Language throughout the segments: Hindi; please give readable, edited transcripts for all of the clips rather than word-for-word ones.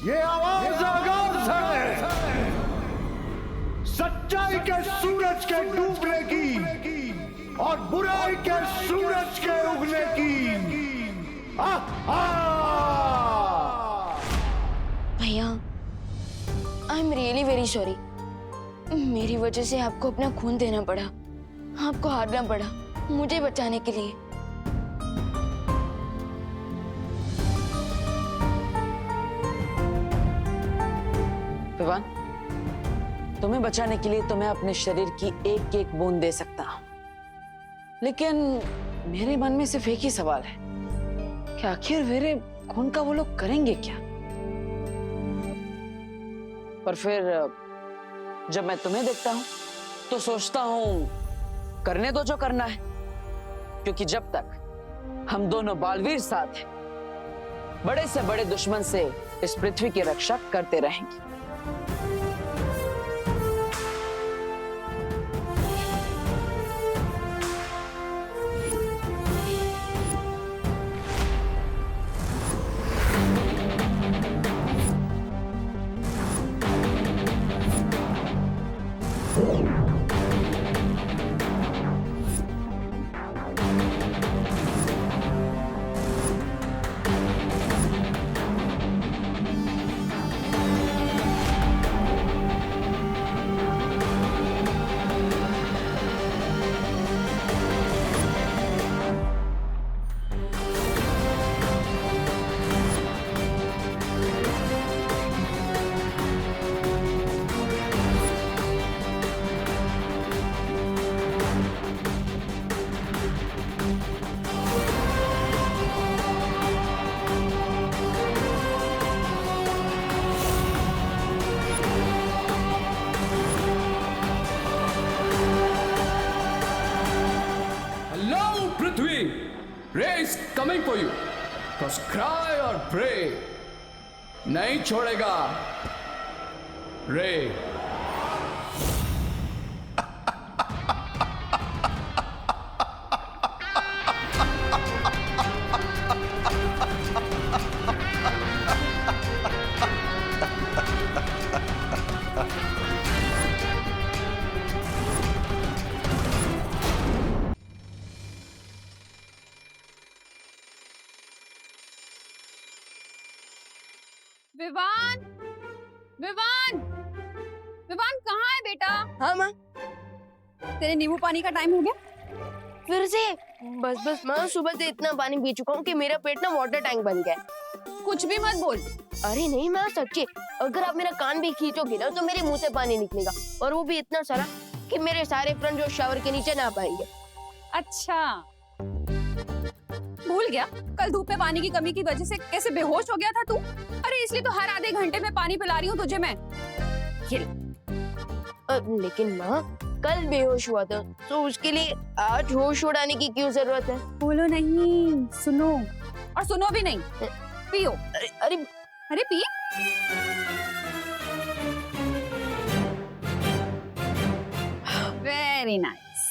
ये आवाज आगाज है सच्चाई के सूरज के डूबने की और बुराई के सूरज के उगने की। भैया, I am really very sorry. मेरी वजह से आपको अपना खून देना पड़ा, आपको हारना पड़ा मुझे बचाने के लिए। विवान, तुम्हें बचाने के लिए तो मैं अपने शरीर की एक एक बूंद दे सकता हूं, लेकिन मेरे मन में सिर्फ एक ही सवाल है कि आखिर मेरे खून का वो लोग करेंगे क्या? पर फिर जब मैं तुम्हें देखता हूं तो सोचता हूं करने दो जो करना है, क्योंकि जब तक हम दोनों बालवीर साथ हैं, बड़े से बड़े दुश्मन से इस पृथ्वी की रक्षा करते रहेंगे। Ray is coming for you. Cause cry or pray, नहीं छोड़ेगा Ray. विवान, विवान, विवान कहाँ है बेटा? हाँ माँ। तेरे नींबू पानी का टाइम हो गया? फिर से? बस माँ, सुबह से इतना पानी पी चुका हूँ कि मेरा पेट ना वाटर टैंक बन गया है। कुछ भी मत बोल। अरे नहीं माँ, सच्ची, अगर आप मेरा कान भी खींचोगे ना तो मेरे मुंह से पानी निकलेगा, और वो भी इतना सारा कि मेरे सारे फ्रेंड जो शावर के नीचे ना पाएंगे। अच्छा, भूल गया कल धूप में पानी की कमी की वजह से कैसे बेहोश हो गया था तू? अरे इसलिए तो हर आधे घंटे में पानी पिला रही हूँ तुझे मैं। लेकिन माँ, कल बेहोश हुआ था तो उसके लिए आज होश उड़ाने की क्यों जरूरत है? बोलो नहीं, सुनो, और सुनो भी नहीं, पियो। अरे अरे पी। Very nice.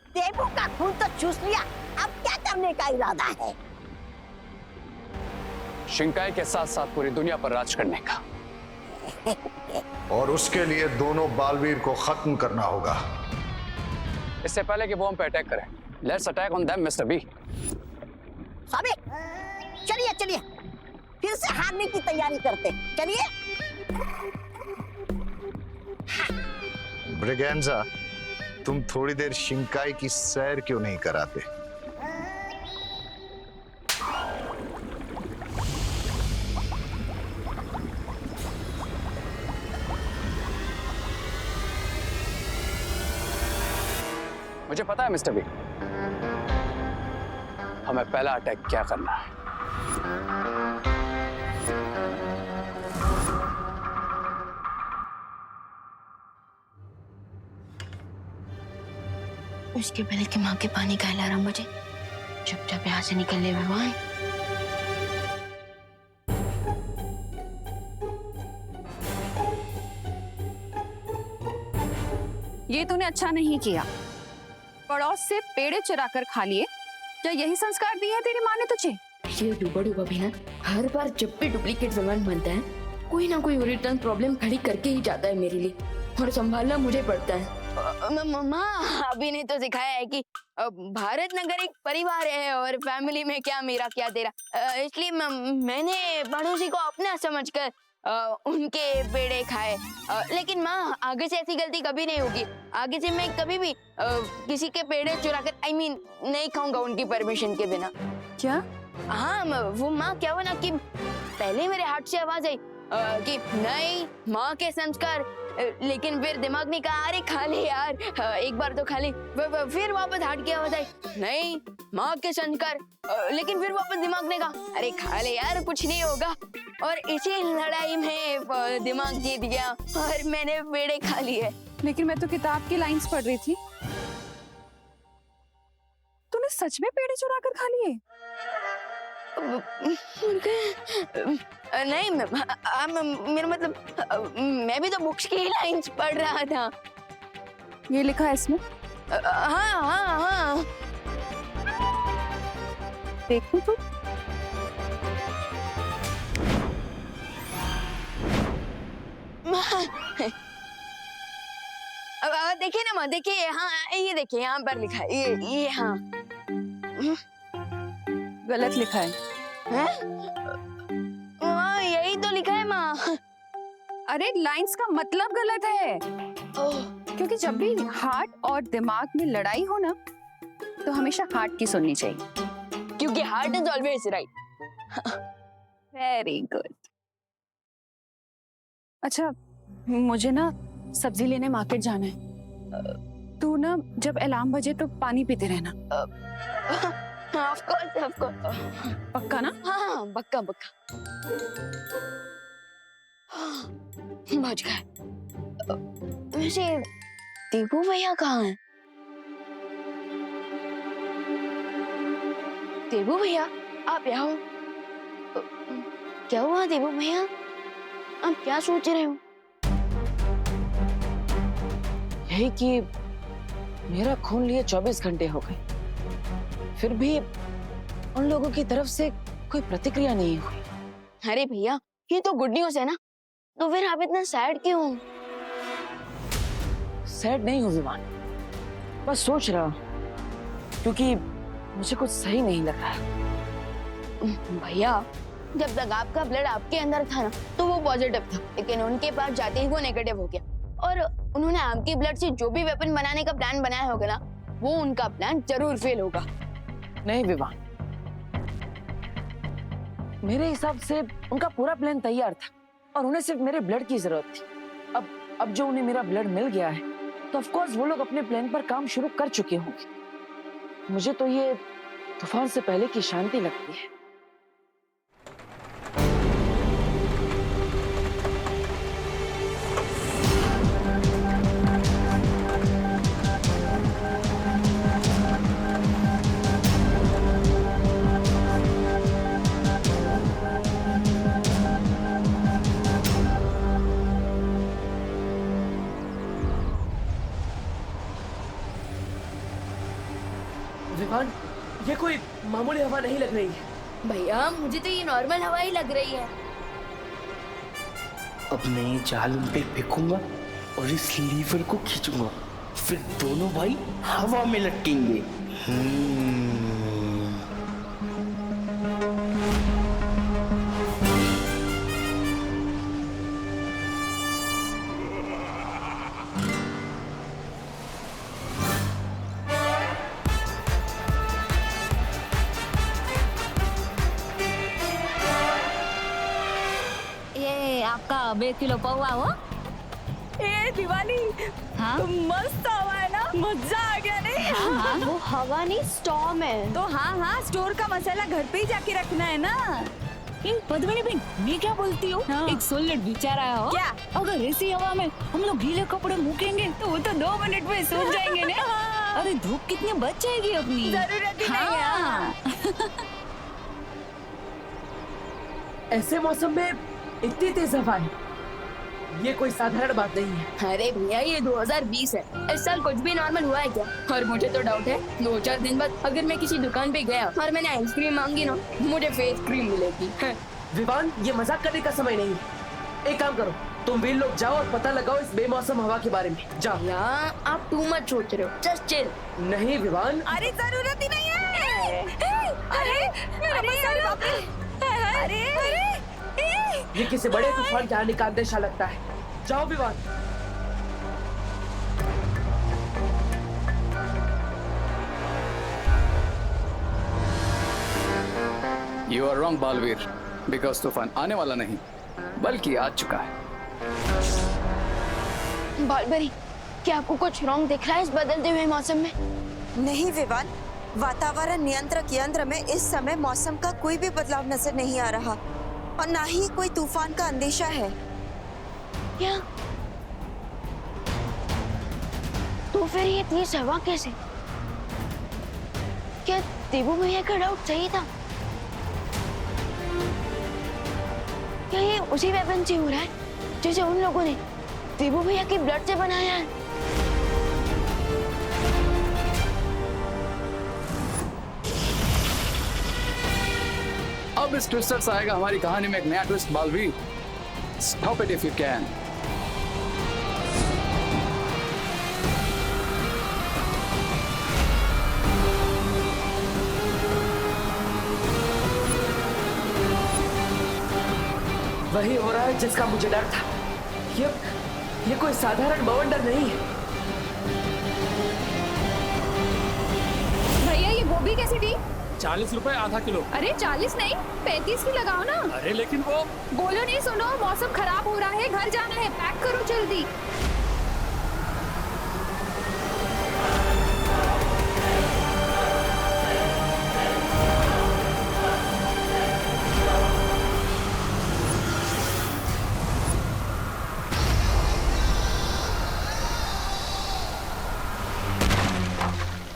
देवू का खून तो चूस लिया, अब क्या करने का इरादा है? शिंकाई के साथ साथ पूरी दुनिया पर राज करने का। और उसके लिए दोनों बालवीर को खत्म करना होगा। इससे पहले कि वो हम पे अटैक करें, let's attack on them mister B. Sabir, चलिए चलिए, फिर से हारने की तैयारी करते, चलिए। ब्रिगेंजा, तुम थोड़ी देर शिंकाई की सैर क्यों नहीं कराते? मुझे पता है मिस्टर बी, हमें पहला अटैक क्या करना है। उसके पहले कि माँ के पानी का अलार्म बजे, चुपचाप यहाँ से निकल ले भगवान। ये तूने अच्छा नहीं किया, पड़ोस से पेड़े चुरा कर खा लिए। क्या यही संस्कार दिए हैं तेरी माँ ने तुझे? ये डूबा डूबा भी ना हर बार जब भी डुप्लीकेट विमान बनता है कोई ना कोई ओरिजिनल प्रॉब्लम खड़ी करके ही जाता है मेरे लिए, और संभालना मुझे पड़ता है। माँ अभी ने तो सिखाया है कि भारत नगर एक परिवार है और फैमिली में क्या मेरा क्या तेरा, इसलिए मैंने पड़ोसी को अपना समझकर उनके पेड़े खाए। लेकिन माँ आगे से ऐसी गलती कभी नहीं होगी, आगे से मैं कभी भी किसी के पेड़े चुराकर नहीं खाऊंगा उनकी परमिशन के बिना। क्या? हाँ वो माँ क्या हुआ ना कि पहले मेरे हार्ट से आवाज आई कि नहीं माँ के संस्कार, लेकिन फिर दिमाग ने कहा अरे खा ले यार, एक बार तो खा ले। फिर वापस हार्ट की आवाज आई नहीं माँ के संस्कार, लेकिन फिर वापस दिमाग ने कहा अरे खा ले यार कुछ नहीं होगा, और इसी लड़ाई में दिमाग जीत गया और मैंने पेड़े खा लिए। लेकिन मैं तो किताब की लाइंस पढ़ रही थी, तूने सच में पेड़े चुरा कर खा लिए? नहीं मेरा मतलब मैं भी तो बुक्स की लाइंस पढ़ रहा था। ये लिखा है इसमें? हाँ हाँ हाँ देखूं तू? देखिए ना माँ, देखिए हाँ ये देखिए यहाँ पर लिखा है ये हाँ गलत लिखा है। हाँ यही तो लिखा है माँ। अरे लाइंस का मतलब गलत है, क्योंकि जब भी हार्ट और दिमाग में लड़ाई हो ना तो हमेशा हार्ट की सुननी चाहिए, क्योंकि heart is always right. Very good. अच्छा मुझे ना सब्जी लेने मार्केट जाना है, तू ना जब अलार्म बजे तो पानी पीते रहना। ऑफ कोर्स पक्का ना? हाँ पक्का पक्का। बच गए। वैसे दीपू भैया कहाँ हैं? देबू भैया आप यहाँ हो? क्या हुआ देबू भैया, आप क्या सोच रहे हो? यही कि मेरा खून लिए 24 घंटे हो गए, फिर भी उन लोगों की तरफ से कोई प्रतिक्रिया नहीं हुई। अरे भैया ये तो गुड न्यूज है ना, तो फिर आप इतना सैड क्यों हो? सैड नहीं हूँ विमान, बस सोच रहा हूँ, क्योंकि मुझे कुछ सही नहीं लग रहा है। भैया जब तक आपका ब्लड आपके अंदर था ना तो वो पॉजिटिव था, लेकिन उनके पास जाते ही वो नेगेटिव हो गया, और उन्होंने आपके ब्लड से जो भी वेपन बनाने का प्लान बनाया होगा ना वो उनका प्लान जरूर फेल होगा। नहीं विमान, मेरे हिसाब से उनका पूरा प्लान तैयार था और उन्हें सिर्फ मेरे ब्लड की जरूरत थी। अब जो उन्हें मेरा ब्लड मिल गया है तो ऑफ कोर्स वो लोग अपने प्लान पर काम शुरू कर चुके होंगे। मुझे तो ये तूफान से पहले की शांति लगती है। विमान, ये कोई मामूली हवा नहीं लग रही है। भैया मुझे तो ये नॉर्मल हवा ही लग रही है। अब मैं ये जाल उन पे फेंकूंगा और इस लीवर को खींचूंगा, फिर दोनों भाई हवा में लटकेंगे। आपका 2 किलो पौवा हो। ए दिवाली, हाँ? तो मस्त हवा है ना, मजा आ गया नहीं? हाँ? वो हवा नहीं स्टॉर्म है। तो हाँ स्टोर का मसाला घर पे ही जाके रखना है ना। पद्मिनी बहन, मैं क्या बोलती हूँ? हाँ। एक सोलट विचार आया हो। क्या? अगर ऐसी हवा में हम लोग गीले कपड़े मूकेंगे तो वो तो 2 मिनट में सूख जाएंगे ना। अरे धूप कितनी बच जाएगी अपनी। जरूरत ही नहीं है। हाँ। ऐसे मौसम में इतनी तेज हवा है, ये कोई साधारण बात नहीं है। अरे भैया ये 2020 है, इस साल कुछ भी नॉर्मल हुआ है क्या? और मुझे तो डाउट है 2-4 दिन बाद अगर मैं किसी दुकान पे गया और मैंने आइसक्रीम मांगी ना, मुझे फेस क्रीम मिलेगी। विवान, ये मजाक करने का समय नहीं है। एक काम करो, तुम भी लोग जाओ और पता लगाओ इस बेमौसम हवा के बारे में। जाओ। भैया आप टू मच सोच रहे हो, जस्ट चिल। नहीं विवान, अरे जरूरत ही नहीं है। अरे ये किसी बड़े तूफान के आने का अंदेशा लगता है। जाओ Vivaan. You are wrong Baalveer, because तूफान आने वाला नहीं बल्कि आ चुका है। बालबरी, क्या आपको कुछ रॉन्ग दिख रहा है इस बदलते हुए मौसम में? नहीं विवान, वातावरण नियंत्रक यंत्र में इस समय मौसम का कोई भी बदलाव नजर नहीं आ रहा और ना ही कोई तूफान का अंदेशा है। क्या? तो फिर ये तेज हवा कैसे? क्या देवू भैया का डाउट सही था? क्या ये उसी वेपन से हो रहा है जैसे उन लोगों ने देवू भैया की ब्लड से बनाया है? अब इस ट्विस्टर से आएगा हमारी कहानी में एक नया twist Baalveer. Stop it if you can. वही हो रहा है जिसका मुझे डर था। ये कोई साधारण बवंडर नहीं है। भैया ये गोभी कैसी थी? 40 रुपए आधा किलो। अरे 40 नहीं 35 की लगाओ ना। अरे लेकिन वो बोलो नहीं, सुनो मौसम खराब हो रहा है, घर जाना है, पैक करो जल्दी।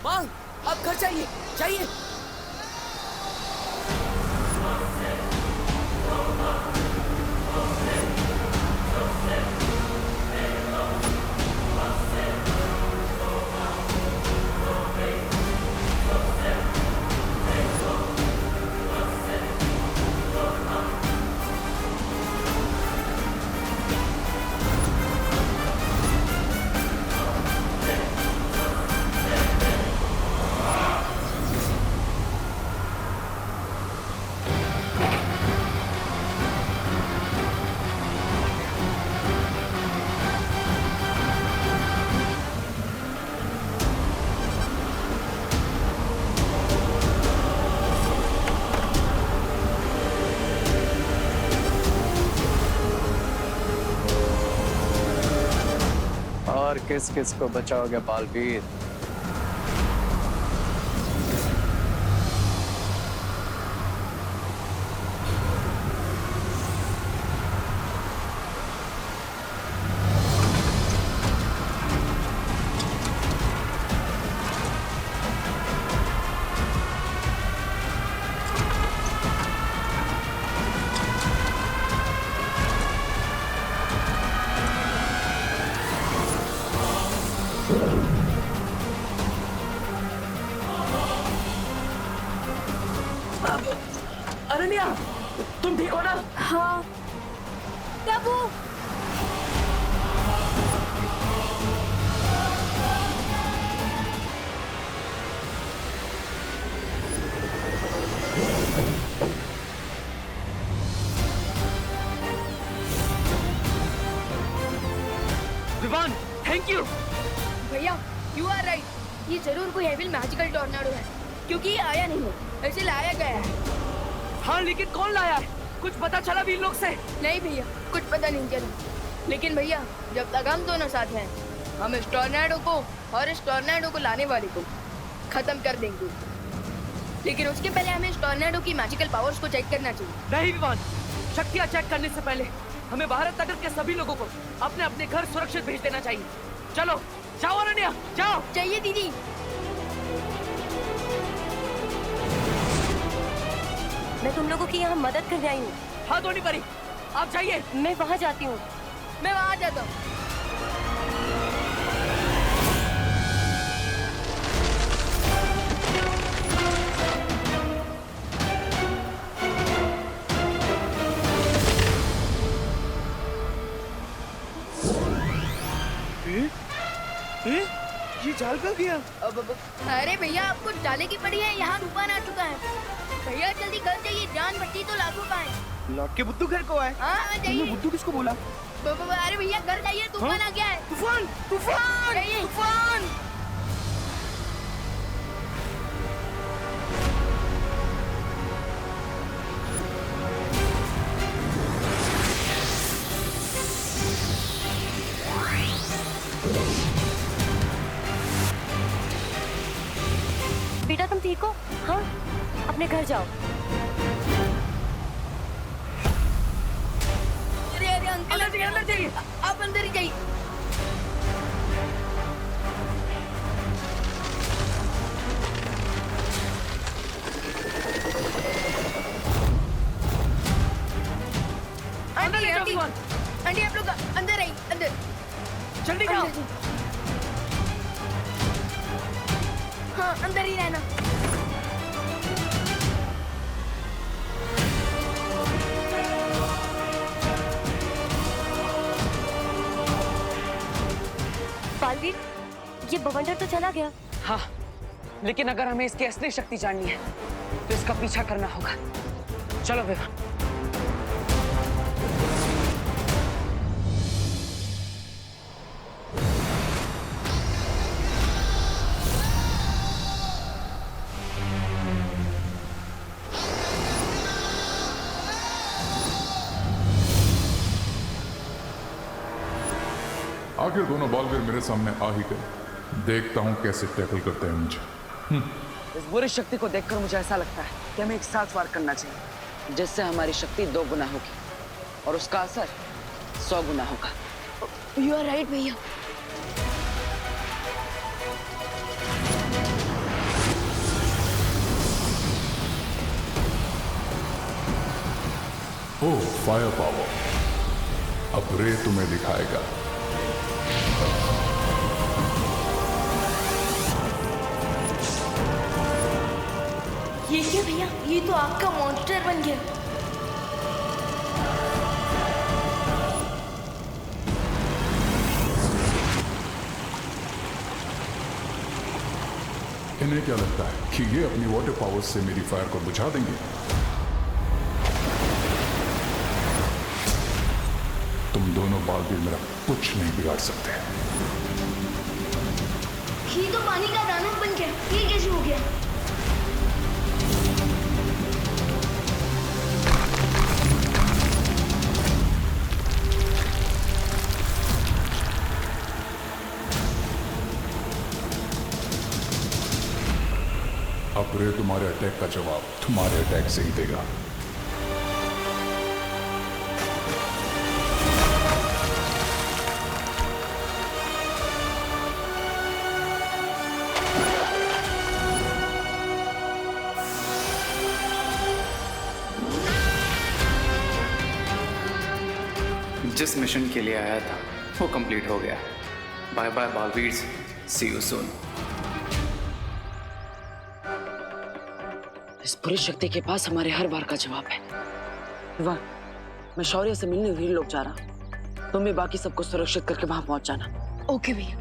माँ, अब घर जाइए, जाइए। और किस किस को बचाओगे बालवीर? अनन्या, तुम ठीक हो ना? हाँ। तबू। Vivaan, thank you. भैया यू आर राइट, ये जरूर कोई हेविल मैजिकल टॉर्नेडो है, क्योंकि ये आया नहीं है, ऐसे लाया गया है। हाँ, लेकिन कौन लाया है? कुछ पता चला भी इन लोग से? नहीं भैया, कुछ पता नहीं चला। लेकिन भैया जब तक हम दोनों साथ हैं, हम इस टॉर्नेडो को और इस टॉर्नेडो को लाने वाले को खत्म कर देंगे। लेकिन उसके पहले हमें इस टॉर्नेडो की मैजिकल पावर्स को चेक करना चाहिए। नहीं विवान, शक्तियाँ चेक करने से पहले हमें भारत नगर के सभी लोगों को अपने अपने घर सुरक्षित भेज देना चाहिए। चलो जाओ अनन्या, जाओ। चाहिए दीदी। मैं तुम लोगों की यहाँ मदद करने आई हूँ। हाँ धोनी परी, आप जाइए। मैं वहाँ जाती हूँ। मैं वहां जाता हूँ। ये जाल का गया। अरे भैया आपको डाले की पड़ी है, यहाँ तूफान आ चुका है। भैया जल्दी घर जाइए, जान बची तो लाखों पाए। लौट के बुद्धू घर को आए। हाँ जाइए। बुद्धू किसको बोला? अरे भैया घर जाइए, तूफान आ गया है। तूफान तूफान जाइए। तूफान। बेटा तुम ठीक हो? हाँ, अपने घर जाओ। अरे अरे अंकल अंदर जाइए, आप अंदर ही जाइए। आंटी आंटी आंटी आप लोग अंदर आइए, अंदर जल्दी जाओ। हाँ अंदर ही रहना। बालवीर, ये बवंडर तो चला गया। हाँ, लेकिन अगर हमें इसकी असली शक्ति जाननी है तो इसका पीछा करना होगा। चलो विवान। आखिर दोनों बॉलवीर मेरे सामने आ ही गए। देखता हूं कैसे टैकल करते हैं मुझे। इस बुरी शक्ति को देखकर मुझे ऐसा लगता है कि हमें एक साथ वार करना चाहिए, जिससे हमारी शक्ति 2 गुना होगी और उसका असर 100 गुना होगा। यू आर राइट भैया। ओह फायर पावर, अब रे तुम्हें दिखाएगा। ये क्या भैया, ये तो आपका मॉन्स्टर बन गया। इन्हें क्या लगता है कि ये अपनी वाटर पावर से मेरी फायर को बुझा देंगे? तुम दोनों बॉलवीर मेरा कुछ नहीं बिगाड़ सकते। ये तो पानी का दानव बन गया, ये कैसे हो गया? अब रे तुम्हारे अटैक का जवाब तुम्हारे अटैक से ही देगा। जिस मिशन के लिए आया था वो कंप्लीट हो गया। Bye bye Baalveer, see you soon. इस बुरी शक्ति के पास हमारे हर बार का जवाब है। वाह, मैं शौर्य से मिलने वीर लोग जा रहा हूँ। तुम भी बाकी सबको सुरक्षित करके वहां पहुंच जाना। ओके भैया।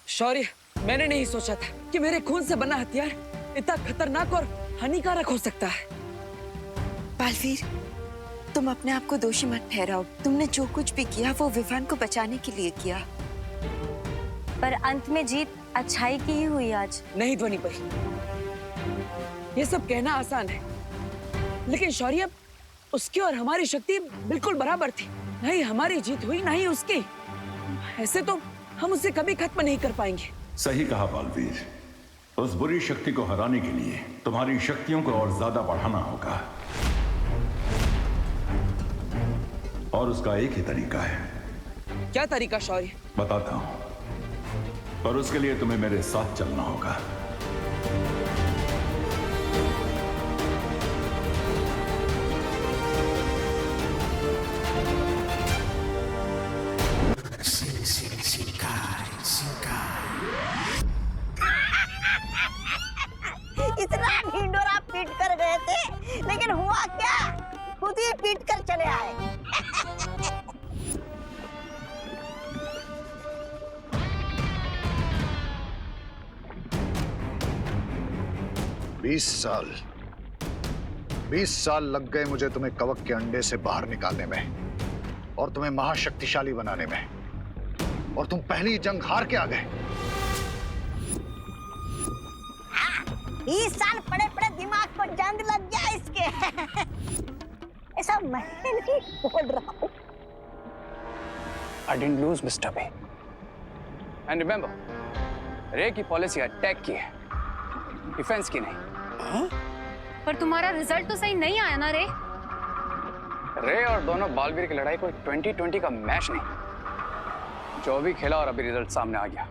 शौर्य, मैंने नहीं सोचा था कि मेरे खून से बना हथियार इतना खतरनाक और हानिकारक हो सकता है। बालवीर, तुम अपने आप को दोषी मत ठहराओ। तुमने जो कुछ भी किया वो विवान को बचाने के लिए किया। पर अंत में जीत अच्छाई की ही हुई आज। नहीं ध्वनि परी, ये सब कहना आसान है, लेकिन शौर्य, उसकी और हमारी शक्ति बिल्कुल बराबर थी। नहीं हमारी जीत हुई, ना ही उसकी। ऐसे तो हम उसे कभी खत्म नहीं कर पाएंगे। सही कहा बालवीर। उस बुरी शक्ति को हराने के लिए तुम्हारी शक्तियों को और ज्यादा बढ़ाना होगा, और उसका एक ही तरीका है। क्या तरीका शौर्य? बताता हूं, पर उसके लिए तुम्हें मेरे साथ चलना होगा। इतना ढिंडोरा पीट कर गए थे, लेकिन हुआ क्या? खुद ही पीट कर चले आए। 20 साल लग गए मुझे तुम्हें कवक के अंडे से बाहर निकालने में और तुम्हें महाशक्तिशाली बनाने में, और तुम पहली जंग हार के आ गए। 20 साल पड़े पड़े दिमाग को जंग लग गया इसके। ऐसा मैं नहीं बोल रहा हूँ। I didn't lose, Mr. B. And remember, रे की पॉलिसी अटैक की है, डिफेंस की नहीं। पर तुम्हारा रिजल्ट तो सही नहीं आया ना रे। रे और दोनों बालवीर की लड़ाई कोई 2020 का मैच नहीं, जो भी खेला और अभी रिजल्ट सामने आ गया।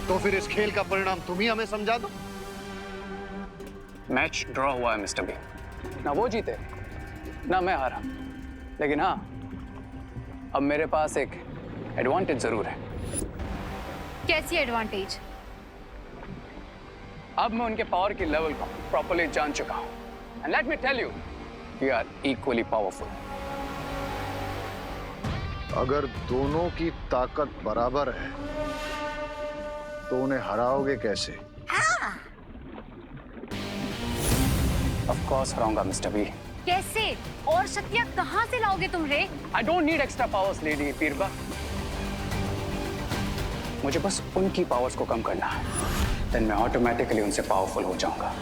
तो फिर इस खेल का परिणाम तुम ही हमें समझा दो। मैच ड्रॉ हुआ है मिस्टर बी, ना वो जीते ना मैं हारा, लेकिन हाँ अब मेरे पास एक एडवांटेज जरूर है। कैसी एडवांटेज? अब मैं उनके पावर की लेवल को प्रॉपर्ली जान चुका हूं, and let me tell you, we are equally powerful. अगर दोनों की ताकत बराबर है तो उन्हें हराओगे कैसे? ऑफ कोर्स हराऊंगा मिस्टर बी। कैसे? और शक्तियां कहां से लाओगे तुम रे? I don't need extra powers lady पीरबा, मुझे बस उनकी पावर्स को कम करना है, देन मैं ऑटोमेटिकली उनसे पावरफुल हो जाऊंगा।